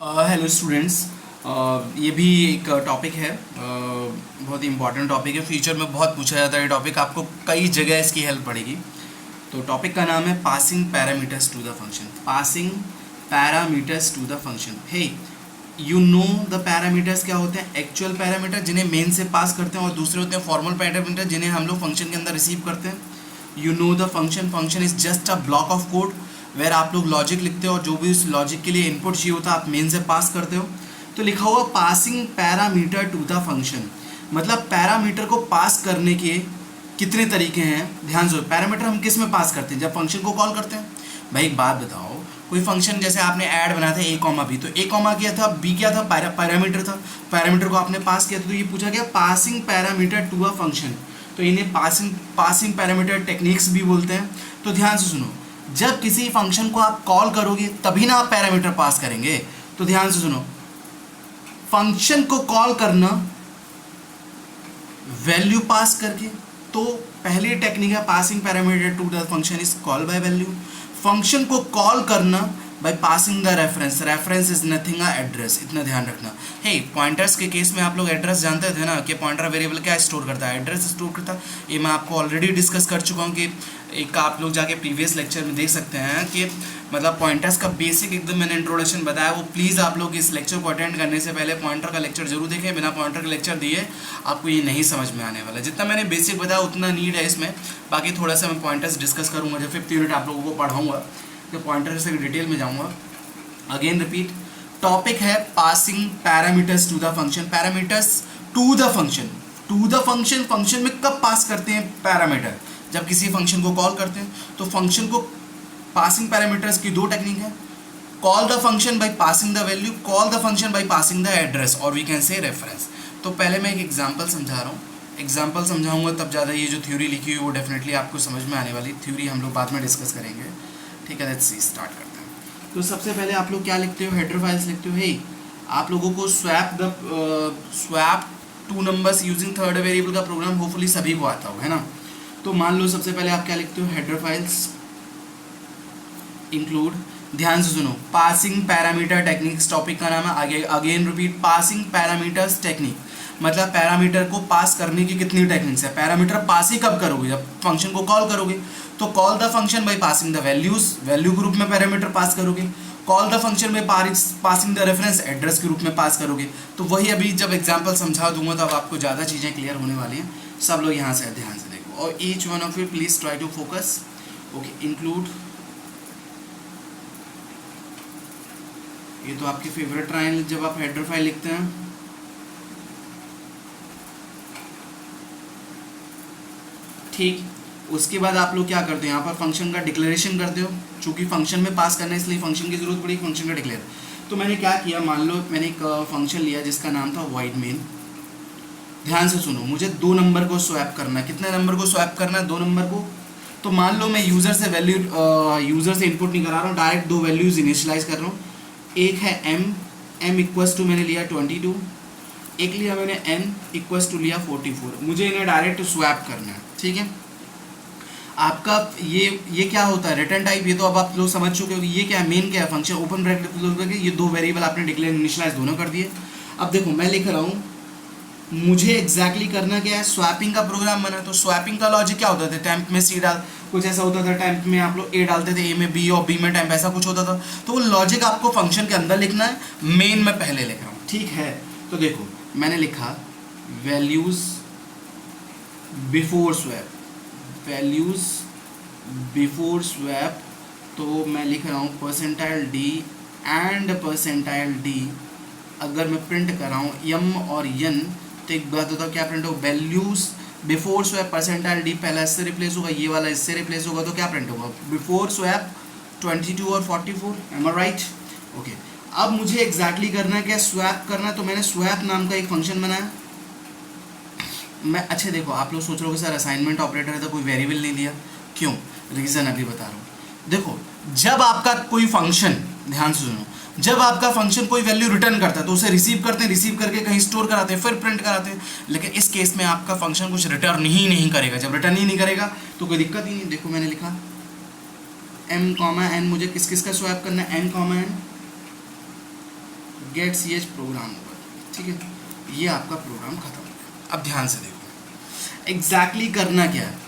Hello students. ये भी एक टॉपिक है, बहुत ही इंपॉर्टेंट टॉपिक है। फ्यूचर में बहुत पूछा जाता है ये टॉपिक, आपको कई जगह इसकी हेल्प पड़ेगी। तो टॉपिक का नाम है passing parameters to the function. Passing parameters to the function. Hey, you know the parameters क्या होते हैं? एक्चुअल पैरामीटर जिन्हें मेन से पास करते हैं, और दूसरे होते हैं फॉर्मल पैरामीटर जिन्हें हम लोग फंक्शन के अंदर रिसीव करते हैं। You know the function. Function is just a block of code where आप लोग लॉजिक लिखते हो और जो भी उस लॉजिक के लिए इनपुट चाहिए होता है आप मेन से पास करते हो। तो लिखा हुआ passing parameter to the function, मतलब पैरामीटर को पास करने के कितने तरीके हैं। ध्यान से, पैरामीटर हम किस में पास करते हैं? जब फंक्शन को कॉल करते हैं। भाई एक बात बताओ, कोई फंक्शन जैसे आपने ऐड बनाया था ए कॉमा बी, तो ए कॉमा क्या था, बी क्या था, पैरामीटर था। पैरामीटर को आपने पास किया, तो ये पूछा गया passing parameter to a function. तो इन्हें पासिंग पैरामीटर टेक्निक्स भी बोलते हैं। तो ध्यान से सुनो, जब किसी फंक्शन को आप कॉल करोगे तभी ना आप पैरामीटर पास करेंगे। तो ध्यान से सुनो, फंक्शन को कॉल करना वैल्यू पास करके, तो पहली टेक्निक है passing parameter to the function is call by value. Function को कॉल करना by passing the reference. Reference is nothing a address, इतना ध्यान रखना। हे, पॉइंटर्स के केस में आप लोग एड्रेस जानते थे ना कि पॉइंटर वेरिएबल क्या स्टोर करता है, एड्रेस स्टोर करता है। ये मैं आपको ऑलरेडी डिस्कस कर चुका हूँ कि एक आप लोग जाके प्रीवियस लेक्चर में देख सकते हैं कि मतलब पॉइंटर्स का बेसिक एकदम मैंने इंट्रोडक्शन बताया। वो प्लीज़ आप लोग इस लेक्चर को अटेंड करने से पहले पॉइंटर का लेक्चर जरूर देखें। बिना पॉइंटर का लेक्चर दिए आपको ये नहीं समझ में आने वाला। जितना मैंने बेसिक बताया उतना नीड है इसमें, बाकी थोड़ा सा मैं पॉइंटर्स डिस्कस करूँगा जब 5th यूनिट आप लोगों को पढ़ाऊँगा, तो पॉइंटर से डिटेल में जाऊँगा। अगेन रिपीट, टॉपिक है passing parameters to the function. Parameters to the function, to the function. Function में कब पास करते हैं पैरामीटर? जब किसी फंक्शन को कॉल करते हैं। तो फंक्शन को पासिंग पैरामीटर्स की दो टेक्निक है, call the function by passing the value, call the function by passing the address, और वी कैन से रेफरेंस। तो पहले मैं एक एग्जांपल समझा रहा हूँ, एग्जांपल समझाऊंगा तब ज़्यादा ये जो थ्योरी लिखी हुई वो डेफिनेटली आपको समझ में आने वाली। थ्योरी हम लोग बाद में डिस्कस करेंगे, ठीक है। लेट्स सी, स्टार्ट करते हैं। तो सबसे पहले आप लोग क्या लिखते हो? हेडर फाइल्स लिखते हो। हे, आप लोगों को swap two numbers using third variable का प्रोग्राम होपफुली सभी को आता हो, है ना। तो मान लो सबसे पहले आप क्या लिखते हो? हेडर फाइल्स इंक्लूड, ध्यान से सुनो, पासिंग पैरामीटर टेक्निक्स टॉपिक का नाम है। आगे again repeat, passing parameters technique, मतलब पैरामीटर को पास करने की कितनी टेक्निक्स है। पैरामीटर पास ही कब करोगे? जब फंक्शन को कॉल करोगे। तो call the function by passing the values, value के रूप में पैरामीटर पास करोगे। Call the function by passing the reference, address के रूप में पास करोगे। तो वही अभी जब एग्जाम्पल समझा दूंगा तब आपको ज़्यादा चीज़ें क्लियर होने वाली हैं। सब लोग यहाँ से ध्यान से देखो, और each one of you please try to focus. Okay, include, ये तो आपकी फेवरेट लाइन जब आप हेडर फाइल लिखते हैं। ठीक, उसके बाद आप लोग क्या करते हैं? यहाँ पर फंक्शन का डिक्लेरेशन करते हो। चूंकि फंक्शन में पास करना है इसलिए फंक्शन की जरूरत पड़ी, फंक्शन का डिक्लेयर। तो मैंने क्या किया, मान लो मैंने एक फंक्शन लिया जिसका नाम था वाइड मेन। ध्यान से सुनो, मुझे 2 नंबर को स्वैप करना है। कितने नंबर को स्वैप करना है? 2 नंबर को। तो मान लो मैं यूज़र से वैल्यू यूज़र से इनपुट नहीं करा रहा हूँ, डायरेक्ट 2 वैल्यूज़ इनिशियलाइज कर रहा हूँ। एक है m इक्वल्स टू मैंने लिया 22, एक लिया मैंने n इक्वल्स टू लिया 44। मुझे इन्हें डायरेक्ट स्वैप करना है, ठीक है। आपका ये क्या होता है? Return type. ये तो अब आप लोग समझ चुके हो कि ये क्या है, मेन क्या है, function. Open bracket close bracket, ये 2 वेरिएबल आपने डिक्लेयर इनिशियलाइज दोनों कर दिए। अब देखो मैं लिख रहा हूँ, मुझे एग्जैक्टली करना क्या है, स्वैपिंग का प्रोग्राम बना। तो स्वैपिंग का लॉजिक क्या होता था? टेम्प में सी डाल, कुछ ऐसा होता था। टेम्प में आप लोग ए डालते थे, ए में बी, और बी में टेम्प, ऐसा कुछ होता था। तो वो लॉजिक आपको फंक्शन के अंदर लिखना है, मेन में पहले लिख रहा हूँ, ठीक है। तो देखो मैंने लिखा values before swap, values before swap. तो मैं लिख रहा हूँ percentile D and percentile D. अगर मैं प्रिंट कर रहा हूँ यम और यन, तो एक बात होता है क्या प्रिंट हो? Values before swap percentile D पहला इससे रिप्लेस होगा, ये वाला इससे रिप्लेस होगा, तो क्या प्रिंट होगा? बिफोर स्वैप 22 और 44। एम आई राइट? ओके, अब मुझे एग्जैक्टली करना है क्या? स्वैप करना है। तो मैंने स्वैप नाम का एक फंक्शन बनाया। मैं अच्छे देखो, आप लोग सोच रहे हो कि सर असाइनमेंट ऑपरेटर है तो कोई वेरिएबल नहीं दिया, क्यों? रीज़न अभी बता रहा हूँ। देखो, जब आपका कोई फंक्शन, ध्यान से सुनो, जब आपका फंक्शन कोई वैल्यू रिटर्न करता है तो उसे रिसीव करते हैं, रिसीव करके कहीं स्टोर कराते हैं, फिर प्रिंट कराते हैं। लेकिन इस केस में आपका फंक्शन कुछ रिटर्न ही नहीं करेगा। जब रिटर्न ही नहीं करेगा तो कोई दिक्कत ही नहीं। देखो मैंने लिखा m, n, मुझे किस किस का स्वैप करना है? n, n। Get C H program होगा, ठीक है, ये आपका प्रोग्राम खत्म हो गया। अब ध्यान से देखो एग्जैक्टली करना क्या है।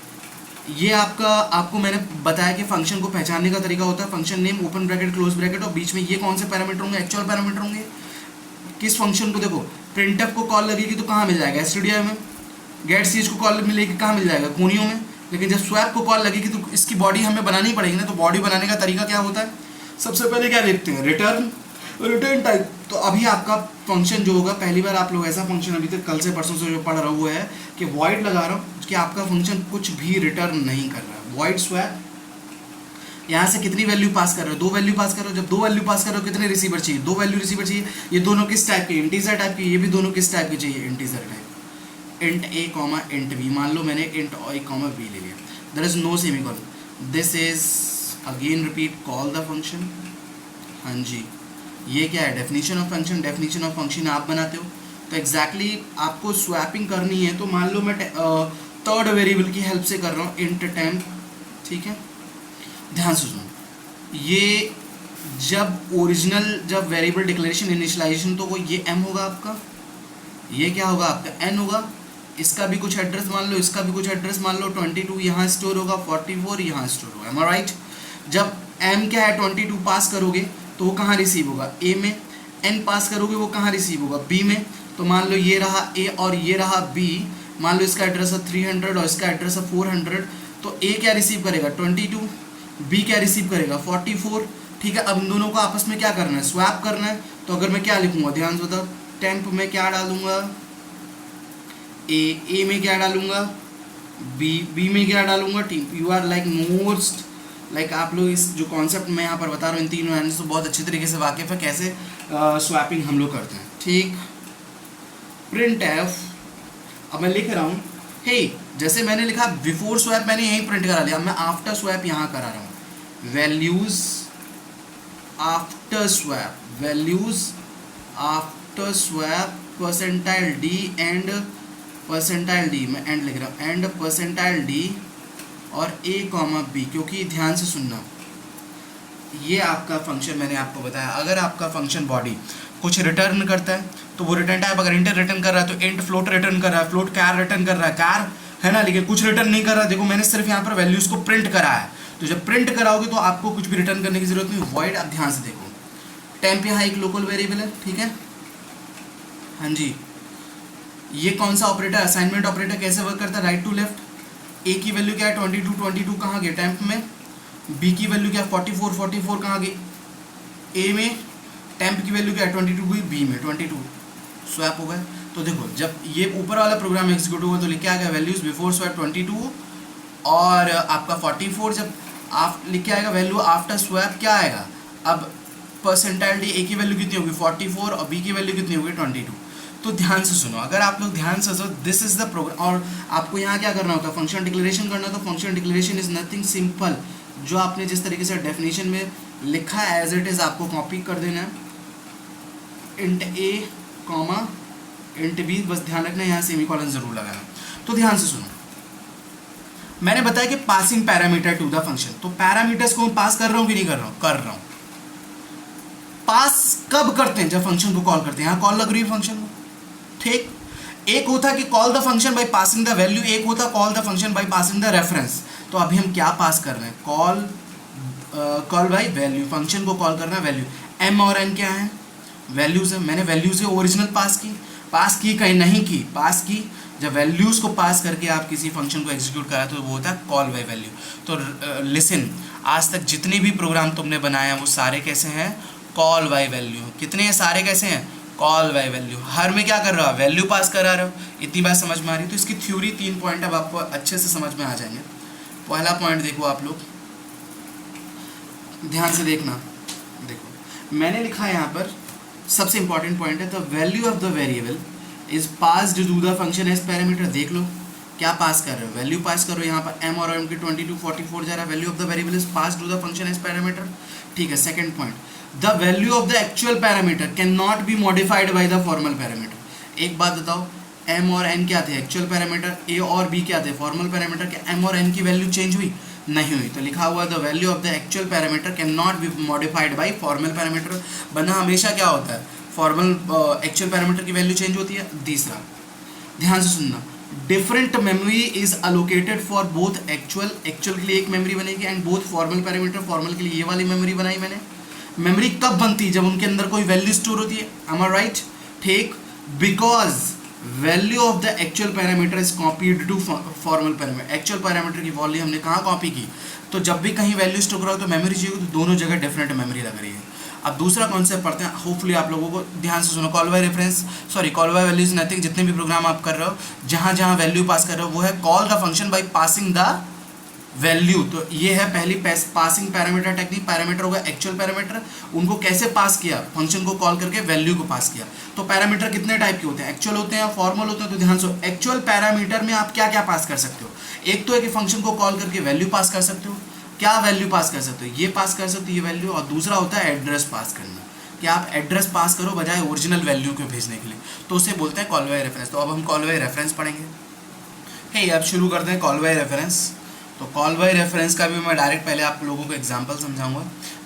ये आपको मैंने बताया कि फंक्शन को पहचानने का तरीका होता है function name open bracket close bracket, और बीच में ये कौन से पैरामीटर होंगे, एक्चुअल पैरामीटर होंगे। किस फंक्शन को देखो, प्रिंटफ को कॉल लगेगी तो कहाँ मिल जाएगा, एसटीडीआई में। गेट सीएच को कॉल मिलेगी कहाँ मिल जाएगा, कोनियो में। लेकिन जब स्वैप को कॉल लगेगी तो इसकी बॉडी हमें बनानी पड़ेगी ना। तो बॉडी बनाने का तरीका क्या होता है, सबसे पहले क्या देखते हैं, रिटर्न टाइप। तो अभी आपका फंक्शन जो होगा, पहली बार आप लोग ऐसा फंक्शन अभी तक कल से परसों से जो पढ़ रहा हुआ है कि वॉइड लगा रहा हूँ कि आपका फंक्शन कुछ भी रिटर्न नहीं कर रहा है। वॉइड स्वैप, यहाँ से कितनी वैल्यू पास कर रहे हो, 2 वैल्यू पास कर रहे हो। जब 2 वैल्यू पास कर रहे हो कितने रिसीवर चाहिए, 2 वैल्यू रिसीवर चाहिए। ये दोनों किस टाइप के, इंटीजर टाइप के, ये भी दोनों किस टाइप के चाहिए, integer type. Int A comma int B, मान लो मैंने इंट ए कॉमा बी ले लिया, there is no semicolon. This is again repeat call the function. हाँ जी, ये क्या है, definition of function. Definition of function आप बनाते हो। तो एग्जैक्टली आपको स्वैपिंग करनी है। तो मान लो मैं थर्ड वेरिएबल की हेल्प से कर रहा हूँ, इंट टेम्प, ठीक है। ध्यान से सुनो, ये जब वेरिएबल डिक्लेरेशन इनिशियलाइजेशन, तो वो ये m होगा आपका, ये क्या होगा आपका n होगा। इसका भी कुछ एड्रेस मान लो, इसका भी कुछ एड्रेस मान लो। 22 यहाँ स्टोर होगा, 44 यहाँ स्टोर होगा, एम आई राइट। जब m क्या है 22 पास करोगे तो वो कहाँ रिसीव होगा, a में। n पास करोगे वो कहाँ रिसीव होगा, b में। तो मान लो ये रहा a और ये रहा b। मान लो इसका एड्रेस है 300 और इसका एड्रेस है 400। तो a क्या रिसीव करेगा 22, b क्या रिसीव करेगा 44, ठीक है। अब इन दोनों को आपस में क्या करना है, स्वैप करना है। तो अगर मैं क्या लिखूंगा, ध्यान से बताओ, टेम्प में क्या डालूंगा, ए में क्या डालूंगा, बी में क्या डालूंगा। You are like most like आप लोग इस जो कॉन्सेप्ट मैं यहाँ पर बता रहा हूँ इन तीनों लाइन्स तो बहुत अच्छी तरीके से वाकिफ है कैसे स्वैपिंग हम लोग करते हैं, ठीक। प्रिंट एफ, अब मैं लिख रहा हूँ हे, जैसे मैंने लिखा बिफोर स्वैप मैंने यहीं प्रिंट करा लिया, मैं आफ्टर स्वैप यहाँ करा रहा हूँ। Values after swap, values after swap percentile D and percentile D, मैं एंड लिख रहा हूँ, एंड परसेंटाइल डी और a कॉमा बी। क्योंकि ध्यान से सुनना, ये आपका फंक्शन मैंने आपको बताया, अगर आपका फंक्शन बॉडी कुछ रिटर्न करता है तो वो रिटर्न टाइप, अगर इंट रिटर्न कर रहा है तो इंट फ्लोट रिटर्न कर रहा है, फ्लोट कैर रिटर्न कर रहा है, कैर है ना। लेकिन कुछ रिटर्न नहीं कर रहा है, देखो मैंने सिर्फ यहाँ पर वैल्यूज को प्रिंट करा है। तो जब प्रिंट कराओगे तो आपको कुछ भी रिटर्न करने की जरूरत नहीं। वॉइड, अब ध्यान से देखो, टेम्प यहाँ एक लोकल वेरिएबल है, ठीक है। हाँ जी, ये कौन सा ऑपरेटर, असाइनमेंट ऑपरेटर कैसे वर्क करता है, राइट टू लेफ्ट। ए की वैल्यू क्या है 22 कहाँ गए टेम्प में, बी की वैल्यू क्या है 44 कहाँ गई ए में, टेम्प की वैल्यू क्या है 22 गई बी में, 22 स्वैप हो गए। तो देखो जब ये ऊपर वाला प्रोग्राम एग्जीक्यूट होगा तो लिख के आएगा वैल्यूज बिफोर स्वैप 22 और आपका 44। जब आप लिख के आएगा वैल्यू आफ्टर स्वैप क्या आएगा, अब परसेंटाइल डी, ए की वैल्यू कितनी होगी 44 और बी की वैल्यू कितनी होगी 22। तो ध्यान से सुनो, अगर आप लोग ध्यान से सुनो, दिस इज द प्रोग्राम। और आपको यहाँ क्या करना होता है, फंक्शन डिक्लेरेशन करना। तो function declaration is nothing, simple, जो आपने जिस तरीके से डेफिनेशन में लिखा है एज इट इज आपको कॉपी कर देना है, int A comma int B. बस ध्यान रखना यहाँ सेमीकोलन जरूर लगाना। तो ध्यान से सुनो, मैंने बताया कि passing parameter to the function. तो पैरामीटर्स को पास कर रहा हूँ कि नहीं कर रहा हूँ, कर रहा हूँ। पास कब करते हैं, जब फंक्शन को कॉल करते हैं। यहाँ कॉल लग रही है फंक्शन को, ठीक। एक होता कि call the function by passing the value, एक होता call the function by passing the reference. तो अभी हम क्या पास कर रहे हैं, कॉल बाय वैल्यू, फंक्शन को कॉल करना है वैल्यू। एम और एन क्या है, वैल्यूज है। मैंने वैल्यूज के ओरिजिनल पास की कहीं नहीं की, पास की। जब वैल्यूज को पास करके आप किसी फंक्शन को एग्जीक्यूट करा तो वो होता है कॉल बाय वैल्यू। तो लिसन, आज तक जितने भी प्रोग्राम तुमने बनाया वो सारे कैसे हैं, कॉल बाय वैल्यू। कितने हैं, सारे कैसे हैं, कॉल बाय वैल्यू। हर में क्या कर रहा हो, वैल्यू पास करा रहे हो। इतनी बात समझ में आ रही है। तो इसकी थ्योरी 3 पॉइंट अब आपको अच्छे से समझ में आ जाएंगे। पहला पॉइंट देखो आप लोग, ध्यान से देखना। देखो मैंने लिखा है यहाँ पर, सबसे इंपॉर्टेंट पॉइंट है, the value of the variable is passed to the function as parameter. देख लो क्या पास कर रहे हो, वैल्यू पास करो। यहाँ पर एम और एम की 22 44 जा रहा है। Value of the variable is passed to the function as parameter, ठीक है। Second point, the value of the actual parameter can not be modified by the formal parameter. एक बात बताओ, एम और एन क्या थे, एक्चुअल पैरामीटर, ए और B क्या थे, फॉर्मल पैरामीटर। क्या एम और एन की वैल्यू चेंज हुई, नहीं हुई। तो लिखा हुआ the value of the actual parameter can not be modified bye formal parameter. वरना हमेशा क्या होता है, फॉर्मल एक्चुअल पैरामीटर की वैल्यू चेंज होती है। तीसरा, ध्यान से सुनना, different memory is allocated for both actual के लिए एक मेमोरी बनेगी and both formal parameter, formal के लिए ये वाली मेमोरी बनाई मैंने। मेमोरी कब बनती है? जब उनके अंदर कोई वैल्यू स्टोर होती है। am I right? ठीक, because value of the actual parameter is copied to formal parameter. Actual parameter की वैल्यू हमने कहाँ कॉपी की? तो जब भी कहीं वैल्यू स्टोर करो तो मेमोरी चाहिए, तो दोनों जगह डिफरेंट मेमोरी लग रही है। अब दूसरा कॉन्सेप्ट पढ़ते हैं, होपफुली आप लोगों को ध्यान से सुनो। Call by reference, sorry call by value is nothing, जितने भी प्रोग्राम आप कर रहे हो जहाँ जहाँ वैल्यू पास कर रहे हो वो है call the function by passing the value. तो ये है पहली पासिंग पैरामीटर टेक्निक। पैरामीटर होगा एक्चुअल पैरामीटर, उनको कैसे पास किया? फंक्शन को कॉल करके वैल्यू को पास किया। तो पैरामीटर कितने टाइप के होते हैं? एक्चुअल होते हैं या फॉर्मल होते हैं? तो ध्यान से, एक्चुअल पैरामीटर में आप क्या क्या पास कर सकते हो? एक तो है कि फंक्शन को कॉल करके वैल्यू पास कर सकते हो। क्या वैल्यू पास कर सकते हो? ये पास कर सकते हो, ये वैल्यू। और दूसरा होता है एड्रेस पास करना, कि आप एड्रेस पास करो बजाय ओरिजिनल वैल्यू को भेजने के लिए, तो उसे बोलते हैं कॉल बाय रेफरेंस। तो अब हम कॉल बाय रेफरेंस पढ़ेंगे। हे, अब शुरू करते हैं कॉल बाय रेफरेंस। तो कॉल बाय रेफरेंस का भी मैं डायरेक्ट पहले आप लोगों को एग्जांपल समझाऊंगा।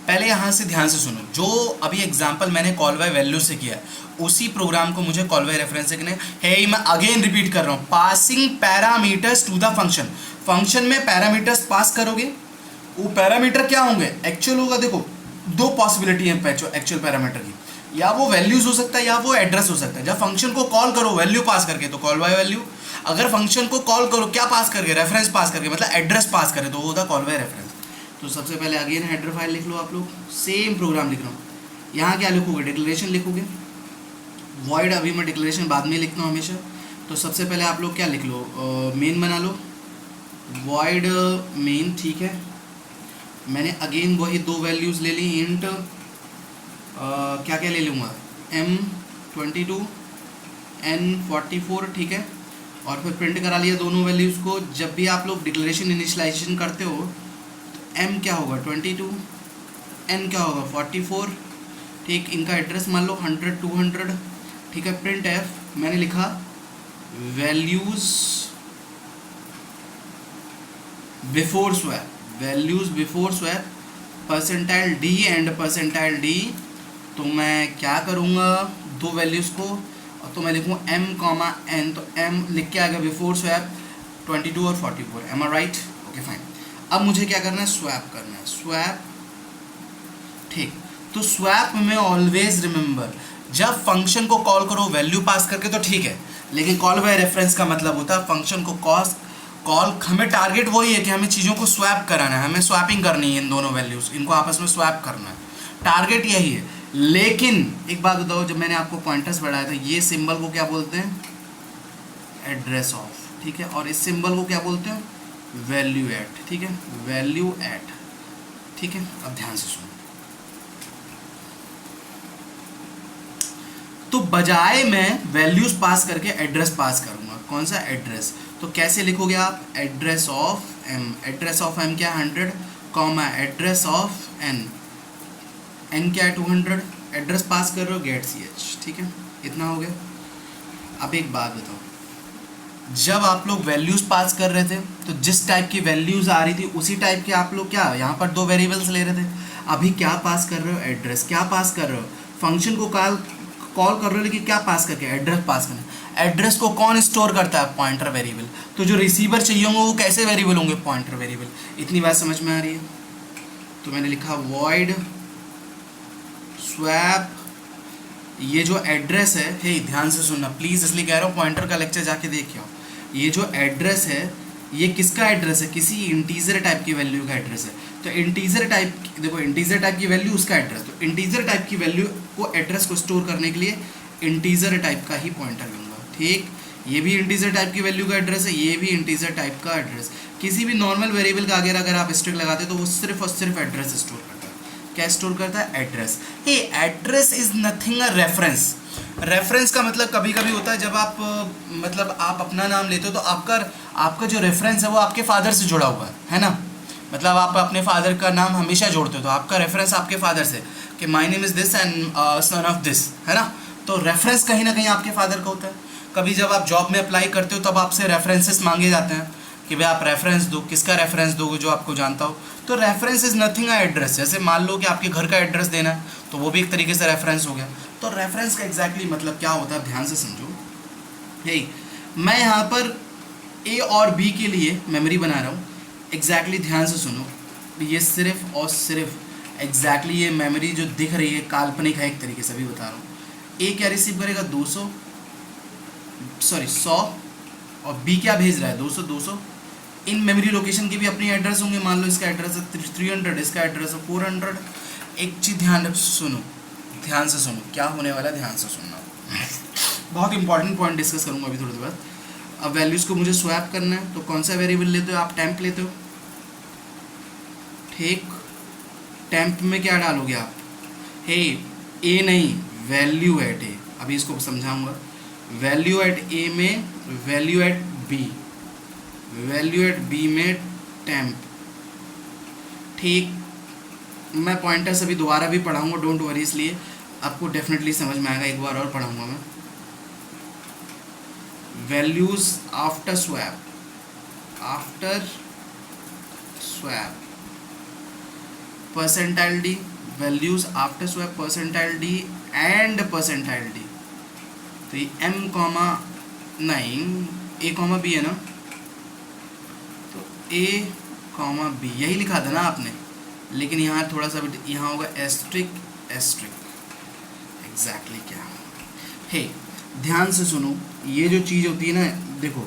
पहले यहाँ से ध्यान से सुनो, जो अभी एग्जांपल मैंने कॉल बाय वैल्यू से किया उसी प्रोग्राम को मुझे कॉल बाय रेफरेंस से करना है। मैं अगेन रिपीट कर रहा हूँ, passing parameters to the function. Function में पैरामीटर्स पास करोगे, वो पैरामीटर क्या होंगे? एक्चुअल होगा। देखो, दो पॉसिबिलिटी है एक्चुअल पैरामीटर की, या वो वैल्यूज हो सकता है या वो एड्रेस हो सकता है। जब फंक्शन को कॉल करो वैल्यू पास करके तो कॉल बाय वैल्यू, अगर फंक्शन को कॉल करो क्या पास करके? रेफरेंस पास करके, मतलब एड्रेस पास करे, तो वो होता कॉल बाय रेफरेंस। तो सबसे पहले अगेन हेडर फाइल लिख लो आप लोग, सेम प्रोग्राम लिख रहा हूँ। यहाँ क्या लिखोगे? डिक्लेरेशन लिखोगे। वॉइड अभी मैं डिक्लेरेशन बाद में लिखता हूँ हमेशा। तो सबसे पहले आप लोग क्या लिख लो? मेन बना लो, वॉइड मेन। ठीक है, मैंने अगेन वही दो वैल्यूज़ ले ली। इंट क्या क्या ले लूँगा? M22 N44। ठीक है, और फिर प्रिंट करा लिया दोनों वैल्यूज़ को। जब भी आप लोग डिक्लेरेशन इनिशियलाइजेशन करते हो तो M क्या होगा? 22, N क्या होगा? 44। ठीक, इनका एड्रेस मान लो 100 200। ठीक है, प्रिंट F मैंने लिखा values before swap, values before swap percentile D and percentile D। तो मैं क्या करूँगा? दो वैल्यूज़ को, तो मैं लिखूँ M, N। तो M लिख के आएगा बिफोर स्वैप 22 और 44। एम आई राइट? Okay fine. अब मुझे क्या करना है? स्वैप करना है, स्वैप। ठीक, तो स्वैप में ऑलवेज रिमेंबर, जब फंक्शन को कॉल करो वैल्यू पास करके तो ठीक है, लेकिन कॉल बाय रेफरेंस का मतलब होता है फंक्शन को कॉल, हमें टारगेट वही है कि हमें चीज़ों को स्वैप कराना है, हमें स्वैपिंग करनी है इन दोनों वैल्यूज़, इनको आपस में स्वैप करना है, टारगेट यही है। लेकिन एक बात बताओ, जब मैंने आपको पॉइंटर्स बढ़ाया था, ये सिंबल को क्या बोलते हैं? Address of. ठीक है, और इस सिंबल को क्या बोलते हैं? Value at. ठीक है, वैल्यू एट। ठीक है, अब ध्यान से सुनो। तो बजाय मैं वैल्यूज पास करके एड्रेस पास करूंगा। कौन सा एड्रेस? तो कैसे लिखोगे आप? Address of M, address of M क्या? 100, comma address of N, N क्या है? 200। एड्रेस पास कर रहे हो, गेट CH। ठीक है, इतना हो गया। अब एक बात बताओ, जब आप लोग वैल्यूज पास कर रहे थे तो जिस टाइप की वैल्यूज आ रही थी उसी टाइप के आप लोग क्या यहाँ पर दो वेरिएबल्स ले रहे थे। अभी क्या पास कर रहे हो? एड्रेस। क्या पास कर रहे हो? फंक्शन को कॉल कर रहे हो, लेकिन क्या पास करके? एड्रेस पास करना। एड्रेस को कौन स्टोर करता है? Pointer variable. तो जो रिसीवर चाहिए होंगे वो कैसे वेरिएबल होंगे? Pointer variable. इतनी बात समझ में आ रही है? तो मैंने लिखा वॉइड स्वैप, ये जो एड्रेस है, हे ध्यान से सुनना प्लीज़, इसलिए कह रहा हूँ पॉइंटर का लेक्चर जाके देखिए। ये जो एड्रेस है ये किसका एड्रेस है? किसी इंटीजर टाइप की वैल्यू का एड्रेस है। तो इंटीजर टाइप, देखो इंटीजर टाइप की वैल्यू उसका एड्रेस, तो इंटीजर टाइप की वैल्यू को एड्रेस को स्टोर करने के लिए इंटीजर टाइप का ही पॉइंटर लूँगा। ठीक, ये भी इंटीजर टाइप की वैल्यू का एड्रेस है, ये भी इंटीजर टाइप का एड्रेस। किसी भी नॉर्मल वेरिएबल का आगे अगर आप स्ट्रिंग लगाते तो वो सिर्फ और सिर्फ एड्रेस स्टोर करता है। क्या स्टोर करता है? Address. Hey, address is nothing a reference. Reference का मतलब कभी कभी होता है जब आप मतलब आप अपना नाम लेते हो तो आपका जो रेफरेंस है वो आपके फादर से जुड़ा हुआ है ना। मतलब आप अपने फादर का नाम हमेशा जोड़ते हो तो आपका रेफरेंस आपके फादर से, कि my name is this and son of this, है ना। तो रेफरेंस कहीं ना कहीं आपके फादर का होता है। कभी जब आप जॉब में अप्लाई करते हो तब आपसे रेफरेंसेस मांगे जाते हैं कि भाई आप रेफरेंस दो, किसका रेफरेंस दोगे? जो आपको जानता हो। तो reference is nothing a address. जैसे मान लो कि आपके घर का एड्रेस देना है तो वो भी एक तरीके से रेफरेंस हो गया। तो रेफरेंस का एग्जैक्टली मतलब क्या होता है, ध्यान से समझो। हे मैं यहाँ पर ए और बी के लिए मेमोरी बना रहा हूँ, एग्जैक्टली ध्यान से सुनो, ये सिर्फ और सिर्फ एग्जैक्टली ये मेमोरी जो दिख रही है काल्पनिक है एक तरीके से, भी बता रहा हूँ। ए क्या रिसीव करेगा 200 100, और बी क्या भेज रहा है 200। इन मेमोरी लोकेशन के भी अपनी एड्रेस होंगे, मान लो इसका एड्रेस है 300, इसका एड्रेस है 400। एक चीज़ ध्यान सुनो, ध्यान से सुनो क्या होने वाला है, ध्यान से सुनना, बहुत इंपॉर्टेंट पॉइंट डिस्कस करूंगा अभी थोड़ी देर बाद। अब वैल्यूज़ को मुझे स्वैप करना है, तो कौन सा वेरिएबल लेते हो आप, टेम्प लेते हो, ठीक। टेम्प में क्या डालोगे आप, हे ए नहीं, वैल्यू एट ए, अभी इसको समझाऊंगा। वैल्यू एट ए में value at B, value at B में टेम्प, ठीक। मैं पॉइंटर्स अभी दोबारा भी पढ़ाऊंगा, डोंट वरी, इसलिए आपको डेफिनेटली समझ में आएगा, एक बार और पढ़ाऊंगा मैं। Values after swap, after swap percentile D, values after swap percentile D and percentile D. तो ये एम कॉमा नहीं, ए कॉमा बी है ना, तो ए कॉमा बी यही लिखा था ना आपने, लेकिन यहाँ थोड़ा सा यहाँ होगा एस्ट्रिक एस्ट्रिक, एग्जैक्टली क्या है। ध्यान से सुनो, ये जो चीज़ होती है ना, देखो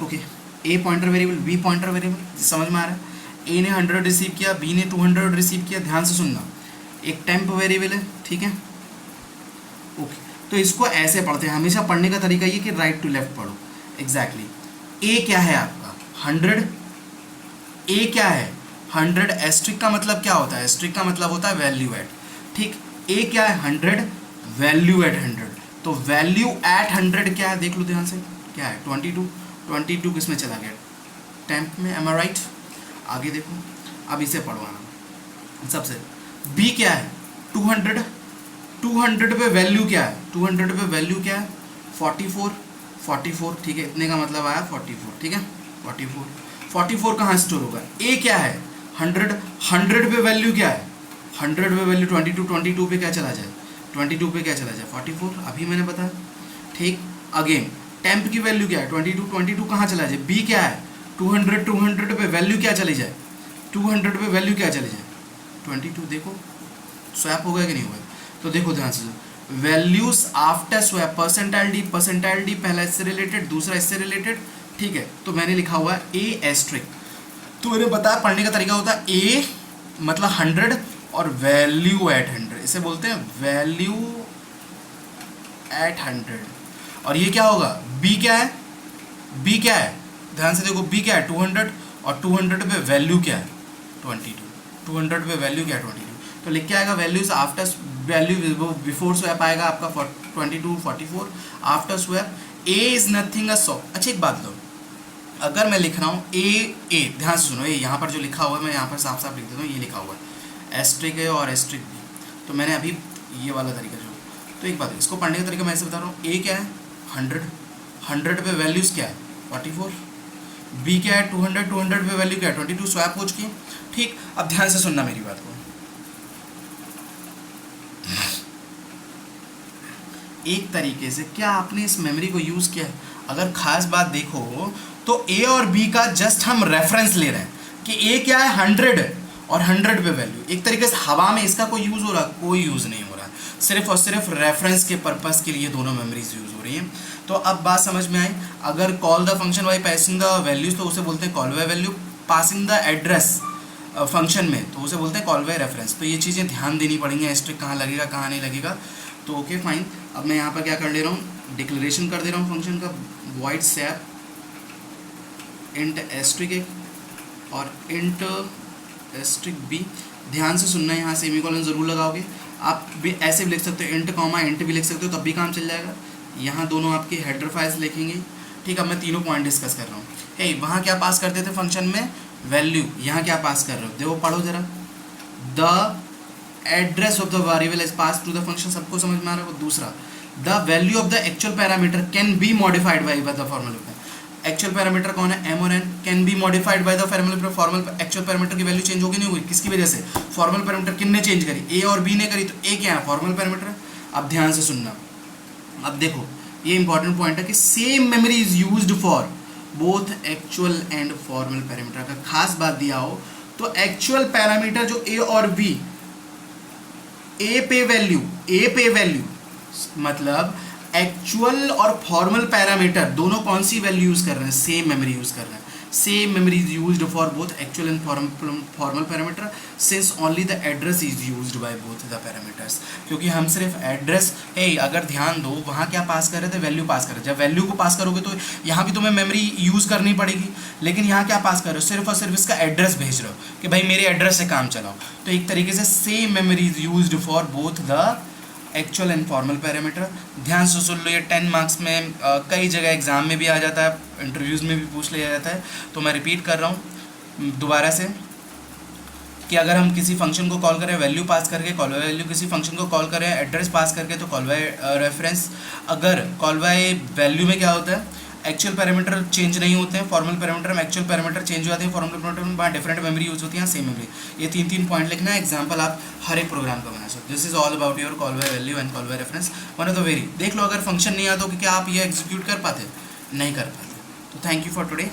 okay, A pointer variable, B pointer variable, समझ में आ रहा है। ए ने 100 रिसीव किया, बी ने 200 रिसीव किया, ध्यान से सुनना, एक टेम्प वेरिएबल है, ठीक है, ओके। तो इसको ऐसे पढ़ते हैं, हमेशा पढ़ने का तरीका ये कि राइट टू लेफ्ट पढ़ो, एग्जैक्टली। ए क्या है आपका 100, ए क्या है 100, एस्ट्रिक का मतलब क्या होता है, एस्ट्रिक का मतलब होता है वैल्यू एट, ठीक। ए क्या है 100, वैल्यू एट 100, तो वैल्यू एट 100 क्या है, देख लो ध्यान से, क्या है 22 किस में चला गया, टेम्प में, एम आई राइट। आगे देखो, अब इसे पढ़वाना सबसे। बी क्या है 200 पे वैल्यू क्या है, 200 पे वैल्यू क्या है 44, ठीक है, इतने का मतलब आया 44, ठीक है, 44 कहाँ स्टोर होगा। ए क्या है 100 पे वैल्यू क्या है, 100 पे वैल्यू 22 पे क्या चला जाए, 22 पे क्या चला जाए 44, अभी मैंने बताया, ठीक। अगेन टेम्प की वैल्यू क्या है 22 कहाँ चला जाए। बी क्या है 200 पे वैल्यू क्या चली जाए, 200 पे वैल्यू क्या चली जाए 22, देखो स्वैप हो गया कि नहीं हुआ। तो देखो ध्यान से, values after swap percentile D पहला इससे रिलेटेड, दूसरा इससे रिलेटेड, ठीक है। तो मैंने लिखा हुआ है ए एस्ट्रिक, तो मैंने बताया पढ़ने का तरीका होता है ए मतलब 100 और वैल्यू एट 100, इसे बोलते हैं वैल्यू एट 100। और ये क्या होगा, बी क्या है, बी क्या है, ध्यान से देखो, बी क्या है 200, और 200 पे वैल्यू क्या है 22, 200 पे वैल्यू क्या है 22। तो लिख के आएगा values after value before swap आएगा आपका 22 44, after swap A is nothing a saw. अच्छा एक बात लो, अगर मैं लिख रहा हूँ ए, ध्यान से सुनो, ये यहाँ पर जो लिखा हुआ है मैं यहाँ पर साफ साफ लिख देता हूँ, ये लिखा हुआ है एस्ट्रिक है और एस्ट्रिक बी, तो मैंने अभी ये वाला तरीका जो, तो एक बात, इसको पढ़ने का तरीका मैं ऐसे बता रहा हूँ। ए क्या है 100 पे वैल्यूज़ क्या है 44, बी क्या है 200 पे वैल्यू क्या है 22, स्वैप हो चुकी है, ठीक। अब ध्यान से सुनना मेरी बात को, एक तरीके से क्या आपने इस मेमोरी को यूज़ किया है। अगर खास बात देखो तो ए और बी का जस्ट हम रेफरेंस ले रहे हैं कि ए क्या है 100 और 100 पे वैल्यू, एक तरीके से हवा में इसका कोई यूज़ हो रहा, कोई यूज़ नहीं हो रहा, सिर्फ और सिर्फ रेफरेंस के पर्पस के लिए दोनों मेमोरीज यूज़ हो रही हैं। तो अब बात समझ में आई, अगर call the function by passing the values तो उसे बोलते हैं call by value, passing the address function में तो उसे बोलते हैं कॉल बाय रेफरेंस। तो ये चीज़ें ध्यान देनी पड़ेंगी, एस्ट्रिक कहाँ लगेगा कहाँ नहीं लगेगा। तो ओके फाइन, अब मैं यहाँ पर क्या कर ले रहा हूँ, डिक्लेरेशन कर दे रहा हूँ फंक्शन का, वॉइड सैप इंट एस्ट्रिक ए और इंट एस्ट्रिक बी। ध्यान से सुनना, यहाँ सेमीकोलन ज़रूर लगाओगे, आप भी ऐसे भी लिख सकते हो, इंट कॉमा इंट भी लिख सकते हो, तब भी काम चल जाएगा। यहाँ दोनों आपके हेडर फाइल्स लिखेंगे, ठीक है। अब मैं तीनों पॉइंट डिस्कस कर रहा हूँ। हे वहाँ क्या पास करते थे फंक्शन में, वैल्यू, यहाँ क्या पास कर रहे हो, देखो पढ़ो जरा, the address of the variable is pass to the function, सबको समझ में आ रहा है। दूसरा, the value of the actual parameter can be modified by the formal. Actual parameter कौन है, एम और N, can be modified by the formal. Actual parameter की वैल्यू चेंज होगी नहीं हुई, किसकी वजह से, फॉर्मल पैरामीटर किसने चेंज करी, ए और बी ने करी, तो ए क्या है फॉर्मल पैरामीटर, अब ध्यान से सुनना। अब देखो ये इंपॉर्टेंट पॉइंट है कि same memory is used for both actual and formal parameter. अगर खास बात दिया हो तो एक्चुअल पैरामीटर जो ए और बी, ए पे वैल्यू मतलब एक्चुअल और फॉर्मल पैरामीटर दोनों कौन सी वैल्यू यूज कर रहे हैं, सेम मेमोरी यूज कर रहे हैं। Same memory is used for both actual and formal parameter since only the address is used by both the parameters. क्योंकि हम सिर्फ एड्रेस, अगर ध्यान दो वहाँ क्या पास कर रहे थे, वैल्यू पास कर रहे थे। जब वैल्यू को पास करोगे तो यहाँ भी तुम्हें मेमोरी यूज करनी पड़ेगी, लेकिन यहाँ क्या पास कर रहे हो, सिर्फ और सिर्फ इसका एड्रेस भेज रहे हो कि भाई मेरे एड्रेस से काम चलाओ। तो एक तरीके से same memory is used for both the actual and formal parameter. ध्यान से सुन लो, ये 10 मार्क्स में कई जगह एग्जाम में भी आ जाता है, इंटरव्यूज़ में भी पूछ लिया जाता है। तो मैं रिपीट कर रहा हूँ दोबारा से कि अगर हम किसी फंक्शन को कॉल करें वैल्यू पास करके, कॉल बाय वैल्यू, किसी फंक्शन को कॉल करें एड्रेस पास करके तो कॉल बाय रेफरेंस। अगर कॉल बाय वैल्यू में क्या होता है, एक्चुअल पैरामीटर चेंज नहीं होते हैं, फॉर्मल पैरामीटर में एक्चुअल पैरामीटर चेंज हो जाते हैं, फॉर्मल पैरामीटर में वहाँ डिफरेंट मेमोरी यूज होती है, सेम मेमोरी। ये 3 पॉइंट लिखना है, एग्जाम्पल आप हर एक प्रोग्राम का बना सकते हो। This is all about your call by value and call by reference. One of the very, देख लो अगर फंक्शन नहीं आता तो क्या आप ये एग्जीक्यूट कर पाते, नहीं कर पाते। तो थैंक यू फॉर टुडे।